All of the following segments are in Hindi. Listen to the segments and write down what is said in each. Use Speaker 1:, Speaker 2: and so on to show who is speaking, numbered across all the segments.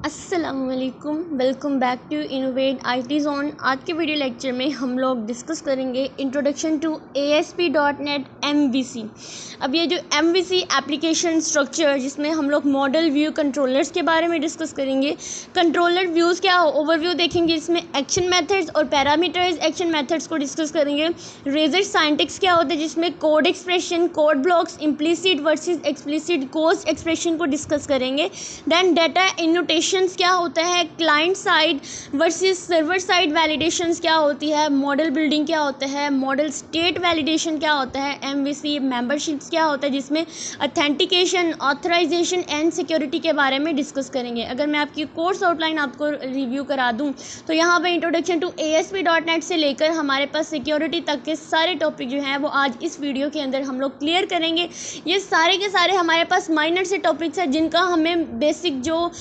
Speaker 1: अस्सलामुअलैकुम, welcome back to innovate IT zone. आज के वीडियो लेक्चर में हम लोग डिस्कस करेंगे इंट्रोडक्शन टू ASP.NET MVC। अब ये जो MVC एप्लीकेशन स्ट्रक्चर, जिसमें हम लोग मॉडल व्यू कंट्रोलर्स के बारे में डिस्कस करेंगे। कंट्रोलर व्यूज़ क्या ओवरव्यू देखेंगे, इसमें एक्शन मेथड्स और पैरामीटराइज एक्शन मेथड्स को डिस्कस करेंगे। रेजर साइंटिक्स क्या होता है, जिसमें code expression, code blocks, implicit versus explicit code expression को डिस्कस करेंगे। देन डाटा एनोटेशन क्या होता है, client side versus server side validations क्या होती है, मॉडल बिल्डिंग क्या होता है, मॉडल स्टेट वैलिडेशन क्या होता है, MVC मेंबरशिप्स क्या होता है, जिसमें ऑथेंटिकेशन, ऑथराइजेशन एंड सिक्योरिटी के बारे में डिस्कस करेंगे। अगर मैं आपकी कोर्स आउटलाइन आपको रिव्यू करा दूं तो यहाँ पर इंट्रोडक्शन टू ASP.NET से लेकर हमारे पास सिक्योरिटी तक के सारे टॉपिक जो हैं वो आज इस वीडियो के अंदर हम लोग क्लियर करेंगे। ये सारे के सारे हमारे पास माइनर से टॉपिक्स हैं जिनका हमें बेसिक जो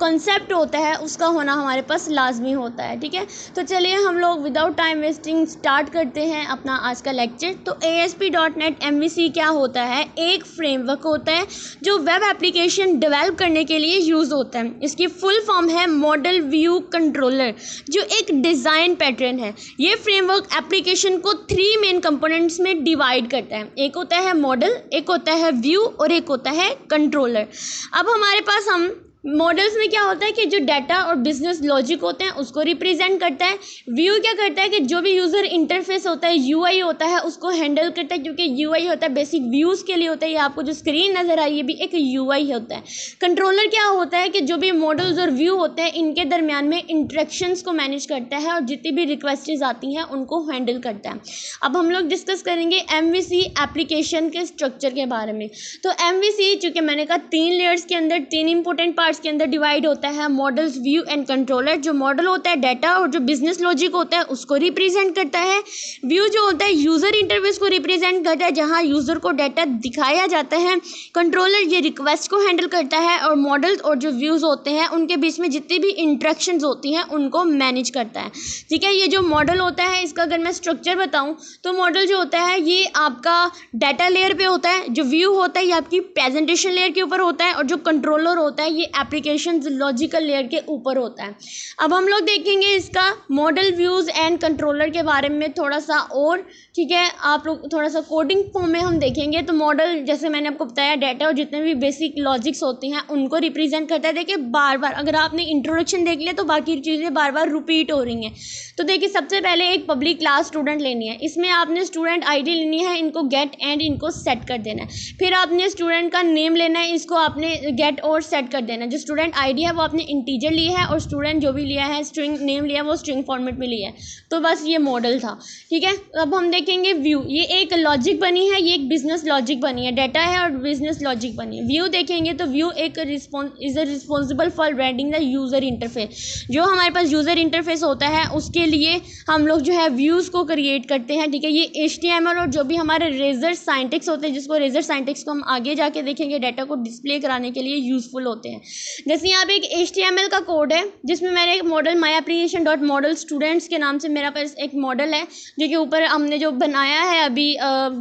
Speaker 1: कॉन्सेप्ट होता है उसका होना हमारे पास लाजमी होता है। ठीक है, तो चलिए हम लोग विदाउट टाइम वेस्टिंग स्टार्ट करते हैं अपना आज का लेक्चर। तो ASP.NET MVC क्या होता है, एक फ्रेमवर्क होता है जो वेब एप्लीकेशन डेवलप करने के लिए यूज़ होता है। इसकी फुल फॉर्म है मॉडल व्यू कंट्रोलर, जो एक डिज़ाइन पैटर्न है। ये फ्रेमवर्क एप्लीकेशन को 3 मेन कंपोनेंट्स में डिवाइड करता है। एक होता है मॉडल, एक होता है व्यू और एक होता है कंट्रोलर। अब हमारे पास हम मॉडल्स में क्या होता है कि जो डाटा और बिजनेस लॉजिक होते हैं उसको रिप्रेजेंट करता है। व्यू क्या करता है कि जो भी यूज़र इंटरफेस होता है, UI होता है, उसको हैंडल करता है, क्योंकि UI होता है बेसिक व्यूज़ के लिए होता है। ये आपको जो स्क्रीन नज़र आ रही है भी एक UI होता है। कंट्रोलर क्या होता है कि जो भी मॉडल्स और व्यू होते हैं इनके दरमियान में इंटरेक्शंस को मैनेज करता है और जितनी भी रिक्वेस्टेज आती हैं उनको हैंडल करता है। अब हम लोग डिस्कस करेंगे MVC एप्लीकेशन के स्ट्रक्चर के बारे में। तो MVC चूँकि मैंने कहा 3 लेयर्स के अंदर 3 इंपॉर्टेंट पार्ट्स के अंदर डिवाइड होता है। Models, view and controller. जो मॉडल होता है डाटा और जो बिजनेस लॉजिक होता है उसको रिप्रेजेंट करता है। व्यू जो होता है यूजर इंटरफेस को रिप्रेजेंट करता है, जहां यूजर को डाटा दिखाया जाता है। कंट्रोलर ये रिक्वेस्ट को हैंडल करता है और मॉडल्स और जो व्यूज होते हैं उनके बीच में जितनी भी इंटरेक्शंस होती हैं उनको मैनेज करता है। ठीक है, ये जो मॉडल होता है इसका अगर मैं स्ट्रक्चर बताऊं तो मॉडल जो होता है ये आपका डाटा लेयर पे होता है। जो व्यू होता है ये आपकी प्रेजेंटेशन लेयर के ऊपर होता है और जो कंट्रोलर होता है ये एप्लीकेशन लॉजिकल लेयर के ऊपर होता है। अब हम लोग देखेंगे इसका मॉडल व्यूज एंड कंट्रोलर के बारे में थोड़ा सा और। ठीक है, आप लोग थोड़ा सा कोडिंग फॉर्म में हम देखेंगे। तो मॉडल जैसे मैंने आपको बताया डाटा और जितने भी बेसिक लॉजिक्स होती हैं उनको रिप्रेजेंट करता है। देखिए बार बार अगर आपने इंट्रोडक्शन देख लिया तो बाकी चीज़ें बार बार रिपीट हो रही हैं। तो देखिए सबसे पहले एक पब्लिक क्लास स्टूडेंट लेनी है, इसमें आपने स्टूडेंट ID लेनी है, इनको गेट एंड इनको सेट कर देना है। फिर आपने स्टूडेंट का नेम लेना है, इसको आपने गेट और सेट कर देना है। जो स्टूडेंट ID है वो आपने इंटीजर लिया है और स्टूडेंट जो भी लिया है स्ट्रिंग नेम लिया है वो स्ट्रिंग फॉर्मेट में लिया है। तो बस ये मॉडल था। ठीक है, अब हम देखेंगे व्यू। ये एक लॉजिक बनी है, ये एक बिजनेस लॉजिक बनी है। डाटा है और बिजनेस लॉजिक बनी है। व्यू देखेंगे तो व्यू एक is responsible for rendering the user interface. जो हमारे पास यूजर इंटरफेस होता है उसके लिए हम लोग जो है व्यूज को क्रिएट करते हैं। ठीक है, ये HTML और जो भी हमारे रेजर साइंटिक्स होते हैं, जिसको रेजर साइंटिक्स को हम आगे जाके देखेंगे, डाटा को डिस्प्ले कराने के लिए यूजफुल होते हैं। जैसे यहाँ पे एक HTML का कोड है जिसमें मैंने एक model my application dot model students के नाम से मेरा पास एक मॉडल है जो कि ऊपर हमने जो बनाया है अभी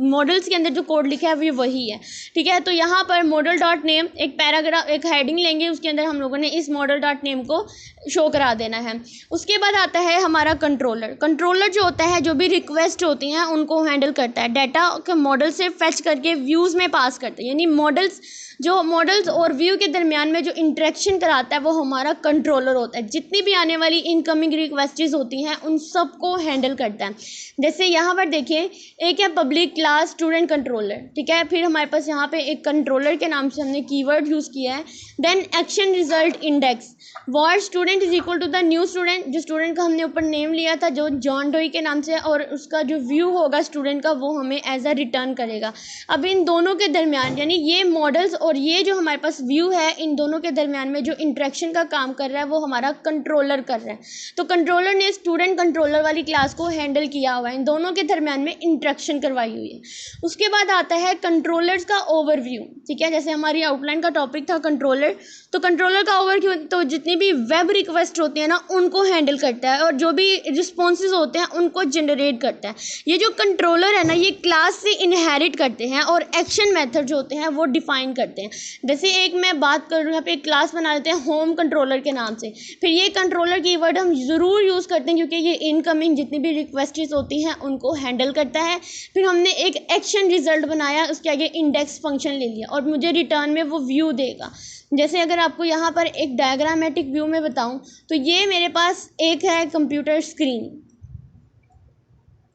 Speaker 1: मॉडल्स के अंदर जो कोड लिखा है वही है। ठीक है, तो यहाँ पर मॉडल डॉट नेम एक पैराग्राफ एक हेडिंग लेंगे, उसके अंदर हम लोगों ने इस मॉडल डॉट नेम को शो करा देना है। उसके बाद आता है हमारा कंट्रोलर। कंट्रोलर जो होता है जो भी रिक्वेस्ट होती हैं उनको हैंडल करता है, डाटा के मॉडल से फेच करके व्यूज़ में पास करता है। यानी मॉडल्स और व्यू के दरमियान में जो इंटरेक्शन कराता है वो हमारा कंट्रोलर होता है। जितनी भी आने वाली इनकमिंग रिक्वेस्टेस होती हैं उन सबको हैंडल करता है। जैसे यहाँ पर देखिए एक है पब्लिक क्लास स्टूडेंट कंट्रोलर। ठीक है, फिर हमारे पास यहाँ पे एक कंट्रोलर के नाम से हमने कीवर्ड यूज़ किया है। Then action result index war student is equal to the new student. जो स्टूडेंट का हमने ऊपर नेम लिया था जो जॉन डोई के नाम से, और उसका जो व्यू होगा स्टूडेंट का वो हमें एज अ रिटर्न करेगा। अब इन दोनों के दरमियान यानी ये मॉडल्स और ये जो हमारे पास व्यू है इन दोनों के दरमियान में जो इंटरेक्शन का काम कर रहा है वो हमारा कंट्रोलर कर रहा है। तो कंट्रोलर ने स्टूडेंट कंट्रोलर वाली क्लास को हैंडल किया हुआ है, इन दोनों के दरमियान में इंटरेक्शन करवाई हुई है। उसके बाद आता है कंट्रोलर्स का ओवरव्यू। ठीक है, जैसे हमारी आउटलाइन का टॉपिक था कंट्रोलर, तो कंट्रोलर का ओवरव्यू तो जितनी भी वेब रिक्वेस्ट होती है ना उनको हैंडल करता है और जो भी रिस्पॉन्सेज होते हैं उनको जनरेट करता है। ये जो कंट्रोलर है ना ये क्लास से इनहेरिट करते हैं और एक्शन मेथड जो होते हैं वो डिफाइन करते हैं। करते हैं। जैसे एक मैं बात कर रही हूँ, यहाँ पे एक क्लास बना लेते हैं होम कंट्रोलर के नाम से। फिर ये कंट्रोलर कीवर्ड हम ज़रूर यूज़ करते हैं क्योंकि ये इनकमिंग जितनी भी रिक्वेस्ट्स होती हैं उनको हैंडल करता है। फिर हमने एक एक्शन रिजल्ट बनाया, उसके आगे इंडेक्स फंक्शन ले लिया और मुझे रिटर्न में वो व्यू देगा। जैसे अगर आपको यहाँ पर एक डायग्रामेटिक व्यू में बताऊँ तो ये मेरे पास एक है कंप्यूटर स्क्रीन,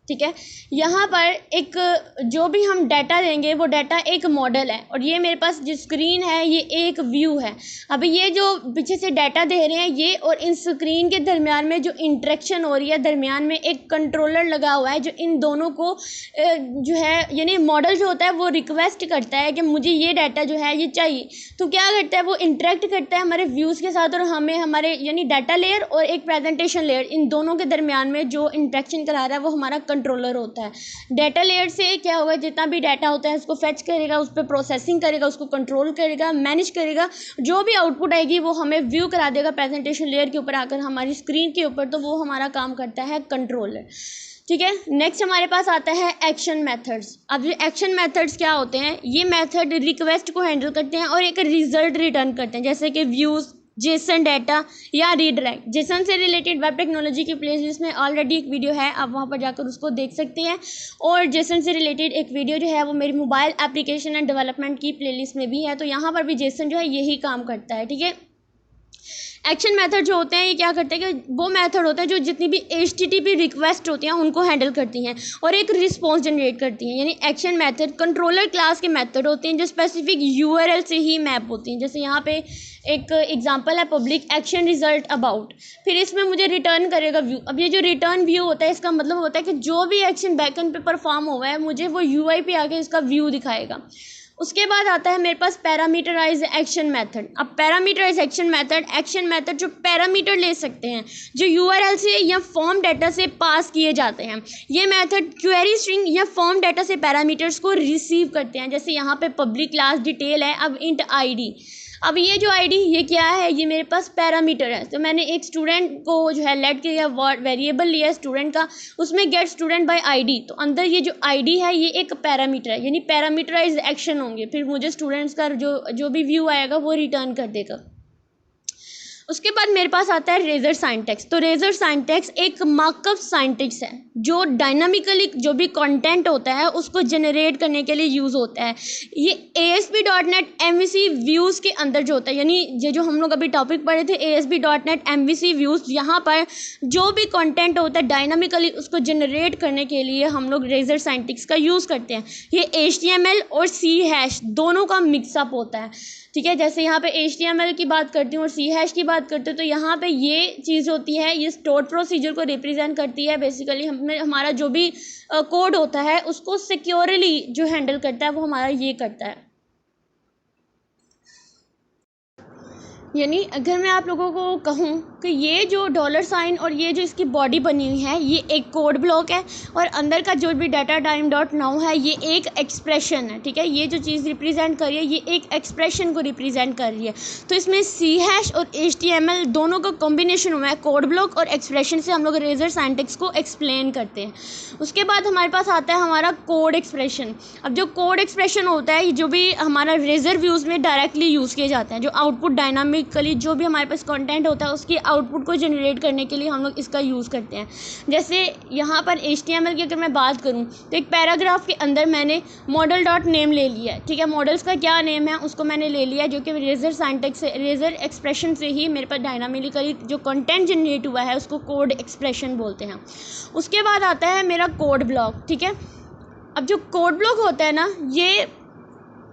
Speaker 1: ठीक है। यहाँ पर एक जो भी हम डाटा देंगे वो डाटा एक मॉडल है और ये मेरे पास जो स्क्रीन है ये एक व्यू है। अभी ये जो पीछे से डाटा दे रहे हैं ये और इन स्क्रीन के दरमियान में जो इंटरेक्शन हो रही है, दरमियान में एक कंट्रोलर लगा हुआ है जो इन दोनों को जो है यानी मॉडल जो होता है वो रिक्वेस्ट करता है कि मुझे ये डाटा जो है ये चाहिए। तो क्या करता है वो इंटरेक्ट करता है हमारे व्यूज़ के साथ और हमें हमारे यानी डाटा लेयर और एक प्रेजेंटेशन लेयर इन दोनों के दरमियान में जो इंटरेक्शन करा रहा है वो हमारा कंट्रोलर होता है। डाटा लेयर से क्या होगा, जितना भी डाटा होता है उसको फेच करेगा, उस पर प्रोसेसिंग करेगा, उसको कंट्रोल करेगा, मैनेज करेगा। जो भी आउटपुट आएगी वो हमें व्यू करा देगा प्रेजेंटेशन लेयर के ऊपर आकर हमारी स्क्रीन के ऊपर, तो वो हमारा काम करता है कंट्रोलर, ठीक है। नेक्स्ट हमारे पास आता है एक्शन मेथड्स। अब ये एक्शन मेथड्स क्या होते हैं, ये मेथड रिक्वेस्ट को हैंडल करते हैं और एक रिजल्ट रिटर्न करते हैं, जैसे कि व्यूज़, जेसन डाटा या रीडायरेक्ट। जेसन से रिलेटेड वेब टेक्नोलॉजी की प्लेलिस्ट में ऑलरेडी एक वीडियो है, आप वहाँ पर जाकर उसको देख सकते हैं। और जेसन से रिलेटेड एक वीडियो जो है वो मेरी मोबाइल एप्लीकेशन एंड डेवलपमेंट की प्लेलिस्ट में भी है, तो यहाँ पर भी जेसन जो है यही काम करता है, ठीक है। एक्शन मेथड जो होते हैं ये क्या करते हैं कि वो मेथड होता है जो जितनी भी HTTP रिक्वेस्ट होती हैं उनको हैंडल करती हैं और एक रिस्पॉन्स जनरेट करती हैं। यानी एक्शन मेथड कंट्रोलर क्लास के मेथड होते हैं जो स्पेसिफिक URL से ही मैप होती हैं। जैसे यहाँ पे एक एग्जांपल है पब्लिक एक्शन रिजल्ट अबाउट, फिर इसमें मुझे रिटर्न करेगा व्यू। अब ये जो रिटर्न व्यू होता है इसका मतलब होता है कि जो भी एक्शन बैकएंड पे परफॉर्म हुआ है मुझे वो UI पे आके इसका व्यू दिखाएगा। उसके बाद आता है मेरे पास पैरामीटराइज एक्शन मेथड। अब पैरामीटराइज एक्शन मेथड जो पैरामीटर ले सकते हैं जो URL से या फॉर्म डाटा से पास किए जाते हैं। ये मेथड क्वेरी स्ट्रिंग या फॉर्म डाटा से पैरामीटर्स को रिसीव करते हैं। जैसे यहाँ पे पब्लिक क्लास डिटेल है, अब इंट ID। अब ये जो ID ये क्या है, ये मेरे पास पैरामीटर है। तो मैंने एक स्टूडेंट को जो है लेट किया, वेरिएबल लिया स्टूडेंट का, उसमें गेट स्टूडेंट बाय ID। तो अंदर ये जो ID है ये एक पैरामीटर है, यानी पैरामीटराइज एक्शन होंगे। फिर मुझे स्टूडेंट्स का जो भी व्यू आएगा वो रिटर्न कर देगा। उसके बाद मेरे पास आता है रेजर सिंटैक्स। तो रेजर सिंटैक्स एक मार्कअप सिंटैक्स है जो डायनामिकली जो भी कंटेंट होता है उसको जनरेट करने के लिए यूज़ होता है। ये ASP.NET MVC व्यूज़ के अंदर जो होता है, यानी ये जो हम लोग अभी टॉपिक पढ़े थे ASP.NET MVC व्यूज़, यहाँ पर जो भी कंटेंट होता है डायनामिकली उसको जनरेट करने के लिए हम लोग रेजर सिंटैक्स का यूज़ करते हैं। ये HTML और C# दोनों का मिक्सअप होता है, ठीक है। जैसे यहाँ पे HTML की बात करती हूँ और C# की बात करते हैं तो यहाँ पे ये चीज़ होती है, ये स्टोर्ड प्रोसीजर को रिप्रेजेंट करती है। बेसिकली हमारा जो भी कोड होता है उसको सिक्योरली जो हैंडल करता है वो हमारा ये करता है। यानी अगर मैं आप लोगों को कहूँ कि ये जो $साइन और ये जो इसकी बॉडी बनी हुई है ये एक कोड ब्लॉक है और अंदर का जो भी डाटा टाइम डॉट नाउ है ये एक एक्सप्रेशन है, ठीक है। ये जो चीज़ रिप्रेजेंट कर रही है ये एक एक्सप्रेशन को रिप्रेजेंट कर रही है। तो इसमें C# और HTML दोनों का कॉम्बिनेशन हुआ है, कोड ब्लॉक और एक्सप्रेशन से हम लोग रेजर सिंटैक्स को एक्सप्लेन करते हैं। उसके बाद हमारे पास आता है हमारा कोड एक्सप्रेशन। अब जो कोड एक्सप्रेशन होता है जो भी हमारा रेजर व्यूज़ में डायरेक्टली यूज़ किए जाते हैं, जो आउटपुट डायनामिकली जो भी हमारे पास कंटेंट होता है उसकी आउटपुट को जनरेट करने के लिए हम लोग इसका यूज़ करते हैं। जैसे यहाँ पर HTML की अगर मैं बात करूँ तो एक पैराग्राफ के अंदर मैंने model.name ले लिया है, ठीक है। मॉडल्स का क्या नेम है उसको मैंने ले लिया जो कि रेजर सिंटैक्स से, रेजर एक्सप्रेशन से ही मेरे पास डायनामिकली जो कंटेंट जनरेट हुआ है उसको कोड एक्सप्रेशन बोलते हैं। उसके बाद आता है मेरा कोड ब्लॉक, ठीक है। अब जो कोड ब्लॉक होता है ना, ये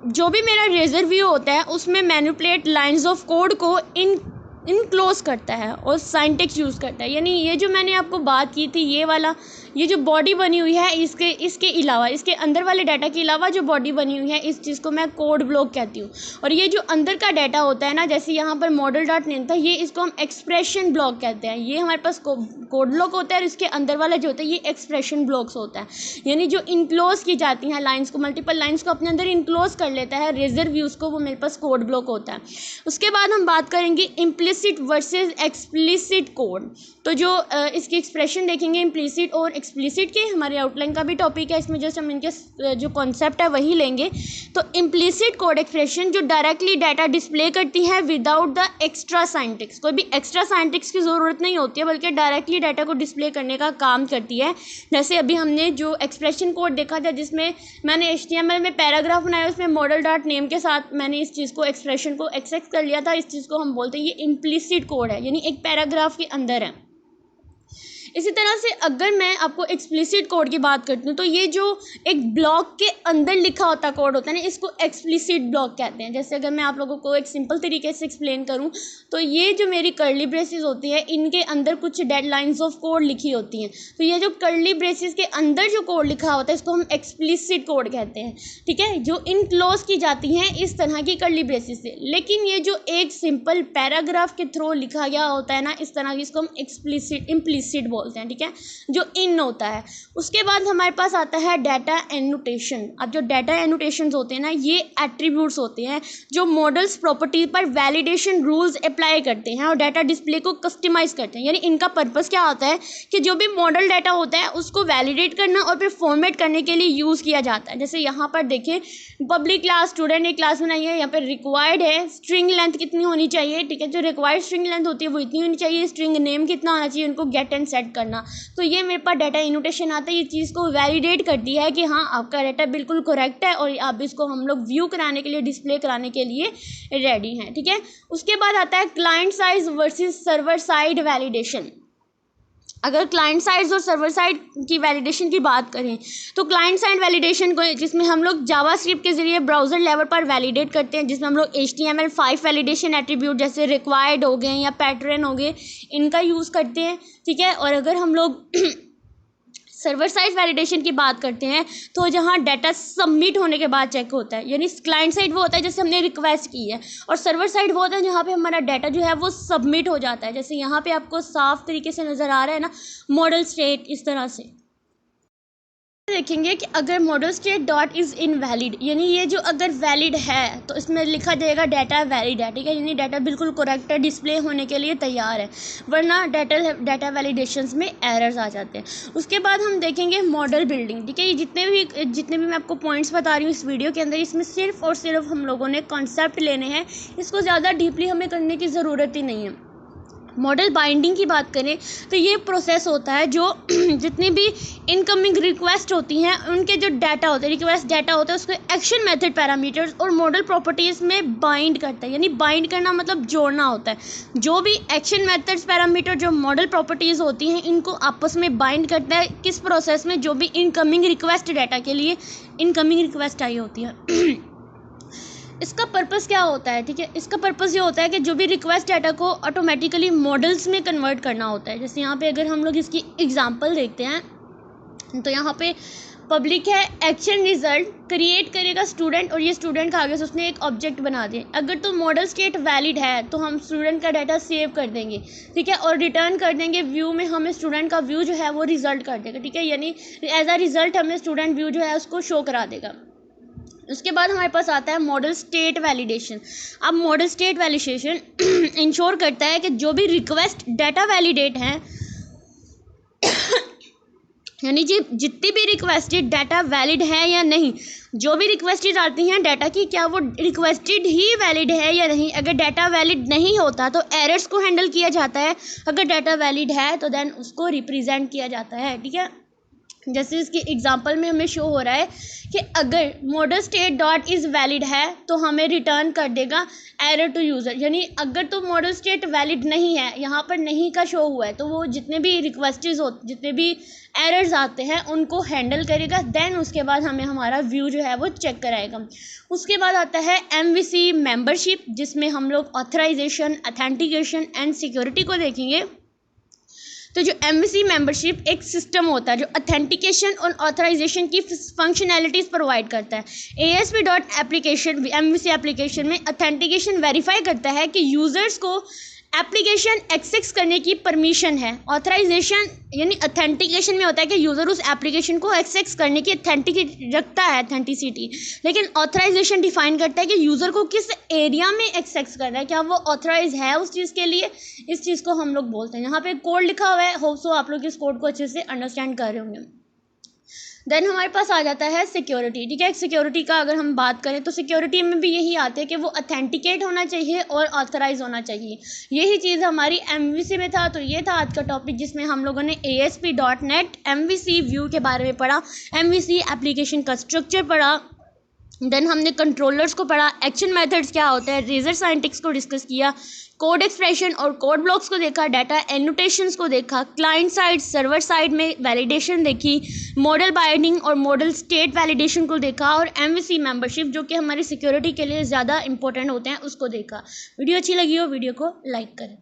Speaker 1: जो भी मेरा रेजर व्यू होता है उसमें मैनिपुलेट लाइंस ऑफ कोड को इनक्लोज करता है और सिंटैक्स यूज़ करता है। यानी ये जो मैंने आपको बात की थी ये वाला, ये जो बॉडी बनी हुई है इसके अलावा, इसके अंदर वाले डाटा के अलावा जो बॉडी बनी हुई है इस चीज़ को मैं कोड ब्लॉक कहती हूँ। और ये जो अंदर का डाटा होता है ना, जैसे यहाँ पर model.name था, ये इसको हम एक्सप्रेशन ब्लॉक कहते हैं। ये हमारे पास कोड ब्लॉक होता है और इसके अंदर वाला जो होता है ये एक्सप्रेशन ब्लॉक्स होता है। यानी जो इनक्लोज की जाती हैं लाइन्स को, मल्टीपल लाइन्स को अपने अंदर इनक्लोज कर लेता है रेजर व्यूज़ को, वो मेरे पास कोड ब्लॉक होता है। उसके बाद हम बात करेंगे इम्प्लिसिट वर्सेस एक्सप्लिसिट कोड। तो जो इसकी एक्सप्रेशन देखेंगे इम्प्लिसिट और एक्सप्लिसिट के, हमारे आउटलाइन का भी टॉपिक है, इसमें जस्ट हम इनके जो कॉन्सेप्ट है वही लेंगे। तो इम्प्लिसिट कोड एक्सप्रेशन जो डायरेक्टली डाटा डिस्प्ले करती है विदाउट द एक्स्ट्रा साइंटिक्स, कोई भी एक्स्ट्रा साइंटिक्स की ज़रूरत नहीं होती है, बल्कि डायरेक्टली डाटा को डिस्प्ले करने का काम करती है। जैसे अभी हमने जो एक्सप्रेशन कोड देखा था जिसमें मैंने HTML में पैराग्राफ बनाया, उसमें मॉडल डॉट नेम के साथ मैंने इस चीज़ को एक्सप्रेशन को एक्सेस कर लिया था, इस चीज़ को हम बोलते हैं ये इम्प्लिसिट कोड है, यानी एक पैराग्राफ के अंदर है। इसी तरह से अगर मैं आपको एक्सप्लिसिट कोड की बात करती हूँ तो ये जो एक ब्लॉक के अंदर लिखा होता कोड होता है ना, इसको एक्सप्लिसिट ब्लॉक कहते हैं। जैसे अगर मैं आप लोगों को एक सिंपल तरीके से एक्सप्लेन करूँ तो ये जो मेरी कर्ली ब्रेसेस होती है इनके अंदर कुछ डेडलाइंस ऑफ कोड लिखी होती हैं, तो ये जो कर्ली ब्रेसेस के अंदर जो कोड लिखा होता है इसको हम एक्सप्लिसिट कोड कहते हैं, ठीक है, जो इनक्लोज की जाती हैं इस तरह की कर्ली ब्रेसेस से। लेकिन ये जो एक सिंपल पैराग्राफ के थ्रू लिखा गया होता है ना, इस तरह की, इसको हम इम्प्लिसिट बोलते हैं, ठीक है, जो इन होता है। उसके बाद हमारे पास आता है डाटा एनोटेशन। अब जो डाटा एनोटेशंस होते हैं ना, ये एट्रीब्यूट्स होते हैं जो मॉडल्स प्रॉपर्टी पर वैलिडेशन रूल्स अप्लाई करते हैं और डाटा डिस्प्ले को कस्टमाइज करते हैं। यानी इनका पर्पस क्या होता है कि जो भी मॉडल डाटा होता है उसको वैलिडेट करना और फिर फॉर्मेट करने के लिए यूज़ किया जाता है। जैसे यहाँ पर देखिए, पब्लिक क्लास, स्टूडेंट ने क्लास बनाई है, यहाँ पर रिक्वायर्ड है स्ट्रिंग लेंथ कितनी होनी चाहिए, ठीक है, जो रिक्वायर्ड स्ट्रिंग लेंथ होती है वो इतनी होनी चाहिए, स्ट्रिंग नेम कितना होना चाहिए, उनको गेट एंड सेट करना। तो ये मेरे पास डाटा एनोटेशन आता है, ये चीज़ को वैलिडेट करती है कि हाँ आपका डाटा बिल्कुल करेक्ट है और आप इसको हम लोग व्यू कराने के लिए, डिस्प्ले कराने के लिए रेडी हैं, ठीक है। उसके बाद आता है client side versus server side validation. अगर क्लाइंट साइड और सर्वर साइड की वैलिडेशन की बात करें तो क्लाइंट साइड वैलिडेशन को, जिसमें हम लोग जावास्क्रिप्ट के ज़रिए ब्राउज़र लेवल पर वैलिडेट करते हैं, जिसमें हम लोग HTML5 वैलिडेशन एट्रीब्यूट जैसे रिक्वायर्ड हो गए या पैटर्न हो गए, इनका यूज़ करते हैं, ठीक है। और अगर हम लोग सर्वर साइड वैलिडेशन की बात करते हैं तो जहाँ डाटा सबमिट होने के बाद चेक होता है, यानी क्लाइंट साइड वो होता है जैसे हमने रिक्वेस्ट की है, और सर्वर साइड वो होता है जहाँ पे हमारा डाटा जो है वो सबमिट हो जाता है। जैसे यहाँ पे आपको साफ तरीके से नज़र आ रहा है ना, मॉडल स्टेट, इस तरह से देखेंगे कि अगर model state dot is invalid, यानी ये जो अगर वैलिड है तो इसमें लिखा जाएगा डाटा वैलिड है, ठीक है, यानी डाटा बिल्कुल करेक्ट है, डिस्प्ले होने के लिए तैयार है, वरना डाटा वैलिडेशंस में एरर्स आ जाते हैं। उसके बाद हम देखेंगे मॉडल बिल्डिंग, ठीक है। ये जितने भी मैं आपको पॉइंट्स बता रही हूँ इस वीडियो के अंदर, इसमें सिर्फ और सिर्फ हम लोगों ने कॉन्सेप्ट लेने हैं, इसको ज़्यादा डीपली हमें करने की ज़रूरत ही नहीं है। मॉडल बाइंडिंग की बात करें तो ये प्रोसेस होता है जो जितनी भी इनकमिंग रिक्वेस्ट होती हैं उनके जो डाटा होते हैं, रिक्वेस्ट डाटा होता है, उसको एक्शन मेथड पैरामीटर्स और मॉडल प्रॉपर्टीज़ में बाइंड करता है। यानी बाइंड करना मतलब जोड़ना होता है। जो भी एक्शन मेथड्स पैरामीटर जो मॉडल प्रॉपर्टीज़ होती हैं इनको आपस में बाइंड करता है, किस प्रोसेस में, जो भी इनकमिंग रिक्वेस्ट डाटा के लिए इनकमिंग रिक्वेस्ट आई होती है। इसका पर्पस क्या होता है, ठीक है, इसका पर्पस ये होता है कि जो भी रिक्वेस्ट डाटा को ऑटोमेटिकली मॉडल्स में कन्वर्ट करना होता है। जैसे यहाँ पे अगर हम लोग इसकी एग्जांपल देखते हैं तो यहाँ पे पब्लिक है, एक्शन रिजल्ट क्रिएट करेगा स्टूडेंट, और ये स्टूडेंट का आगे से उसने एक ऑब्जेक्ट बना दिया। अगर तो मॉडल स्टेट वैलिड है तो हम स्टूडेंट का डाटा सेव कर देंगे, ठीक है, और रिटर्न कर देंगे व्यू में, हमें स्टूडेंट का व्यू जो है वो रिजल्ट कर देगा, ठीक है, यानी एज अ रिजल्ट हमें स्टूडेंट व्यू जो है उसको शो करा देगा। उसके बाद हमारे पास आता है मॉडल स्टेट वैलिडेशन। अब मॉडल स्टेट वैलिडेशन इंश्योर करता है कि जो भी रिक्वेस्ट डाटा वैलिडेट हैं यानी जितनी भी रिक्वेस्टेड डाटा वैलिड है या नहीं, जो भी रिक्वेस्टेड आती हैं डाटा की, क्या वो रिक्वेस्टेड ही वैलिड है या नहीं। अगर डाटा वैलिड नहीं होता तो एरर्स को हैंडल किया जाता है, अगर डाटा वैलिड है तो देन उसको रिप्रेजेंट किया जाता है, ठीक है। जैसे इसकी एग्जांपल में हमें शो हो रहा है कि अगर model state dot is valid है तो हमें रिटर्न कर देगा एरर टू यूज़र, यानी अगर तो मॉडल स्टेट वैलिड नहीं है, यहाँ पर नहीं का शो हुआ है, तो वो जितने भी रिक्वेस्टेज हो, जितने भी एरर्स आते हैं उनको हैंडल करेगा, देन उसके बाद हमें हमारा व्यू जो है वो चेक कराएगा। उसके बाद आता है MVC मेंबरशिप, जिसमें हम लोग ऑथराइजेशन, अथेंटिकेशन एंड सिक्योरिटी को देखेंगे। तो जो MVC मेंबरशिप एक सिस्टम होता है जो अथेंटिकेशन और ऑथराइजेशन की फंक्शनैलिटीज़ प्रोवाइड करता है। ASP dot application MVC application में अथेंटिकेशन वेरीफाई करता है कि यूज़र्स को एप्लीकेशन एक्सेस करने की परमिशन है। ऑथराइजेशन यानी अथेंटिकेशन में होता है कि यूज़र उस एप्लीकेशन को एक्सेस करने की अथेंटिसिटी रखता है, अथेंटिसिटी। लेकिन ऑथराइजेशन डिफाइन करता है कि यूज़र को किस एरिया में एक्सेस करना है, क्या वो ऑथराइज है उस चीज़ के लिए। इस चीज़ को हम लोग बोलते हैं। यहाँ पे कोड लिखा हुआ है, होप सो आप लोग इस कोड को अच्छे से अंडरस्टैंड कर रहे होंगे। देन हमारे पास आ जाता है सिक्योरिटी। ठीक है, सिक्योरिटी का अगर हम बात करें तो सिक्योरिटी में भी यही आते हैं कि वो अथेंटिकेट होना चाहिए और ऑथराइज होना चाहिए। यही चीज़ हमारी MVC में था। तो ये था आज का टॉपिक जिसमें हम लोगों ने ASP.NET MVC व्यू के बारे में पढ़ा, MVC एप्लीकेशन का स्ट्रक्चर पढ़ा, देन हमने कंट्रोलर्स को पढ़ा, एक्शन मेथड्स क्या होता है, रेजर साइंटिक्स को डिस्कस किया, कोड एक्सप्रेशन और कोड ब्लॉक्स को देखा, डाटा एनोटेशंस को देखा, क्लाइंट साइड सर्वर साइड में वैलिडेशन देखी, मॉडल बाइंडिंग और मॉडल स्टेट वैलिडेशन को देखा, और MVC मेंबरशिप जो कि हमारी सिक्योरिटी के लिए ज़्यादा इंपॉर्टेंट होते हैं उसको देखा। वीडियो अच्छी लगी हो वीडियो को लाइक करें।